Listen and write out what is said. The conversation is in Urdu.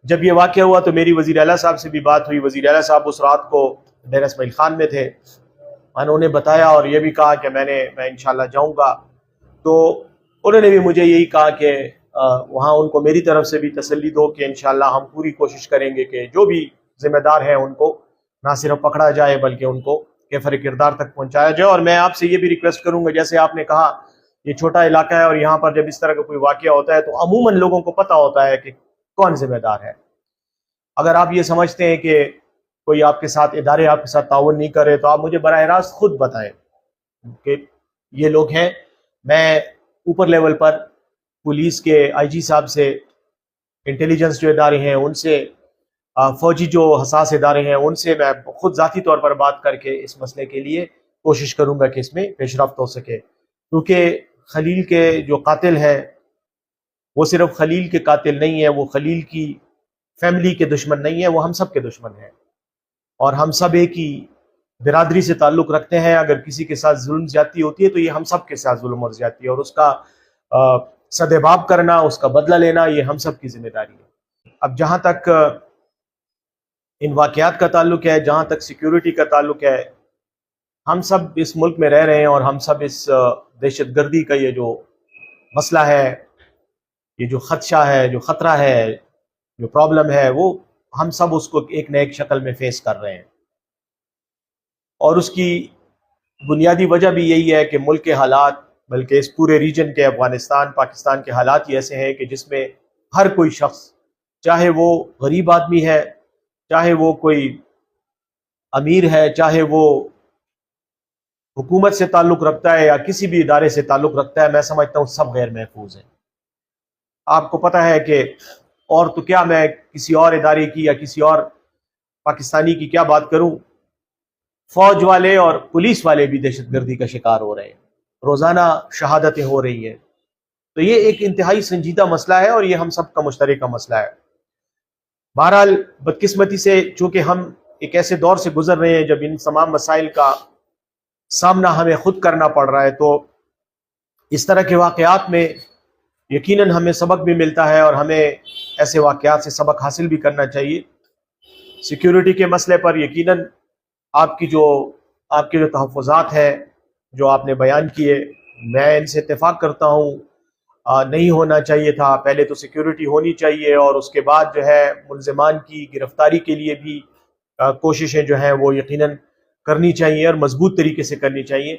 جب یہ واقعہ ہوا تو میری وزیر اعلیٰ صاحب سے بھی بات ہوئی. وزیر اعلیٰ صاحب اس رات کو ڈیرہ اسماعیل خان میں تھے. انہوں نے بتایا اور یہ بھی کہا کہ میں انشاءاللہ جاؤں گا. تو انہوں نے بھی مجھے یہی کہا کہ وہاں ان کو میری طرف سے بھی تسلی دو کہ انشاءاللہ ہم پوری کوشش کریں گے کہ جو بھی ذمہ دار ہیں ان کو نہ صرف پکڑا جائے بلکہ ان کو کیفر کردار تک پہنچایا جائے. اور میں آپ سے یہ بھی ریکویسٹ کروں گا، جیسے آپ نے کہا یہ چھوٹا علاقہ ہے اور یہاں پر جب اس طرح کا کوئی واقعہ ہوتا ہے تو عموماً لوگوں کو پتہ ہوتا ہے کہ کون ذمہ دار ہے. اگر آپ یہ سمجھتے ہیں کہ کوئی آپ کے ساتھ ادارے آپ کے ساتھ تعاون نہیں کرے تو آپ مجھے براہ راست خود بتائیں کہ یہ لوگ ہیں. میں اوپر لیول پر پولیس کے آئی جی صاحب سے، انٹیلیجنس جو ادارے ہیں ان سے، فوجی جو حساس ادارے ہیں ان سے میں خود ذاتی طور پر بات کر کے اس مسئلے کے لیے کوشش کروں گا کہ اس میں پیش رفت ہو سکے. کیونکہ خلیل کے جو قاتل ہیں وہ صرف خلیل کے قاتل نہیں ہیں، وہ خلیل کی فیملی کے دشمن نہیں ہیں، وہ ہم سب کے دشمن ہیں اور ہم سب ایک ہی برادری سے تعلق رکھتے ہیں. اگر کسی کے ساتھ ظلم زیادتی ہوتی ہے تو یہ ہم سب کے ساتھ ظلم اور زیادتی ہے، اور اس کا سدباب کرنا، اس کا بدلہ لینا یہ ہم سب کی ذمہ داری ہے. اب جہاں تک ان واقعات کا تعلق ہے، جہاں تک سیکیورٹی کا تعلق ہے، ہم سب اس ملک میں رہ رہے ہیں اور ہم سب اس دہشت گردی کا یہ جو مسئلہ ہے، یہ جو خدشہ ہے، جو خطرہ ہے، جو پرابلم ہے، وہ ہم سب اس کو ایک نہ ایک شکل میں فیس کر رہے ہیں. اور اس کی بنیادی وجہ بھی یہی ہے کہ ملک کے حالات، بلکہ اس پورے ریجن کے افغانستان پاکستان کے حالات ہی ایسے ہیں کہ جس میں ہر کوئی شخص، چاہے وہ غریب آدمی ہے، چاہے وہ کوئی امیر ہے، چاہے وہ حکومت سے تعلق رکھتا ہے یا کسی بھی ادارے سے تعلق رکھتا ہے، میں سمجھتا ہوں سب غیر محفوظ ہیں. آپ کو پتہ ہے کہ اور تو کیا میں کسی اور ادارے کی یا کسی اور پاکستانی کی کیا بات کروں، فوج والے اور پولیس والے بھی دہشت گردی کا شکار ہو رہے ہیں، روزانہ شہادتیں ہو رہی ہیں. تو یہ ایک انتہائی سنجیدہ مسئلہ ہے اور یہ ہم سب کا مشترکہ مسئلہ ہے. بہرحال بدقسمتی سے چونکہ ہم ایک ایسے دور سے گزر رہے ہیں جب ان تمام مسائل کا سامنا ہمیں خود کرنا پڑ رہا ہے، تو اس طرح کے واقعات میں یقیناً ہمیں سبق بھی ملتا ہے اور ہمیں ایسے واقعات سے سبق حاصل بھی کرنا چاہیے. سیکیورٹی کے مسئلے پر یقیناً آپ کے جو تحفظات ہیں جو آپ نے بیان کیے، میں ان سے اتفاق کرتا ہوں. نہیں ہونا چاہیے تھا. پہلے تو سیکیورٹی ہونی چاہیے اور اس کے بعد جو ہے ملزمان کی گرفتاری کے لیے بھی کوششیں جو ہیں وہ یقیناً کرنی چاہیے اور مضبوط طریقے سے کرنی چاہیے.